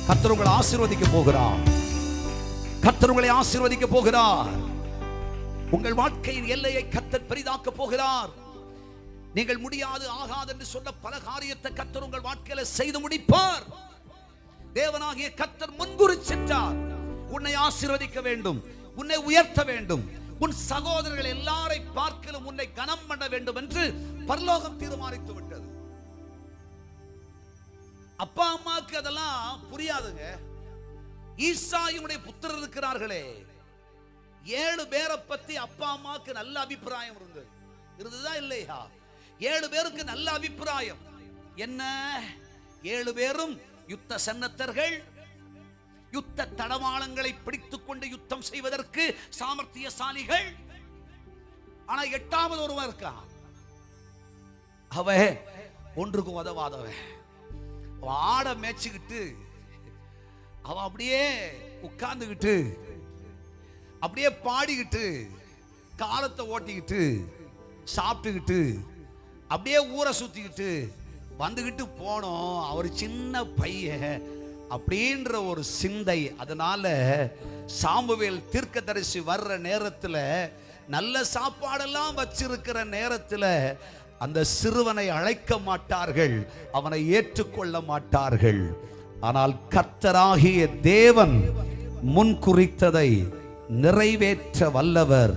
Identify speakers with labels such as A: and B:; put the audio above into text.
A: கர்த்தர் உங்களை ஆசீர்வதிக்க போகிறார். கர்த்தர் உங்களை ஆசீர்வதிக்க போகிறார். உங்கள் வாழ்க்கையின் எல்லையை கர்த்தர் பெரிதாக்க போகிறார். நீங்கள் முடியாது ஆகாது என்று சொன்ன பல காரியத்தை கர்த்தர் உங்கள் வாழ்க்கையில செய்து முடிப்பார். தேவனாகிய கர்த்தர் முன்குறி சென்றார். உன்னை ஆசீர்வதிக்க வேண்டும், உன்னை உயர்த்த வேண்டும், உன் சகோதரர்கள் எல்லாரை பார்க்கலும் உன்னை கனம் பண்ண வேண்டும் என்று பரலோகம் தீர்மானித்து விட்டது. அப்பா அம்மாக்கு அதெல்லாம் புரியாதுங்க. ஈசாயினுடைய புத்திரர் இருக்கிறார்களே, 7 பேரை பத்தி அப்பா அம்மாக்கு நல்ல அபிப்பிராயம் இருந்ததா இல்லையா? 7 பேருக்கு நல்ல அபிப்பிராயம். என்ன? 7 பேரும் யுத்த சன்னத்தர்கள், யுத்த தடவாளங்களை பிடித்துக் கொண்டு யுத்தம் செய்வதற்கு சாமர்த்தியசாலிகள். ஆனா 8வது ஒருவன் இருக்கான். அவன் ஒன்றுக்கும் உதவாதவன். அவன் ஆட மேய்ச்சிக்கிட்டு, அவன் அப்படியே உட்கார்ந்துகிட்டு, அப்படியே பாடிக்கிட்டு, காலத்தை ஓட்டிக்கிட்டு, சாப்பிட்டுக்கிட்டு, அப்படியே ஊரை சுத்திக்கிட்டு வந்துகிட்டு போனோம். அவர் சின்ன பையன் அப்படின்ற ஒரு சிந்தை. அதனால சாமுவேல் தீர்க்கதரிசி வர்ற நேரத்தில், நல்ல சாப்பாடெல்லாம் வச்சிருக்கிற நேரத்தில் அந்த சிறுவனை அழைக்க மாட்டார்கள், அவனை ஏற்றுக்கொள்ள மாட்டார்கள். ஆனால் கர்த்தராகிய தேவன் முன் குறித்ததை நிறைவேற்ற வல்லவர்.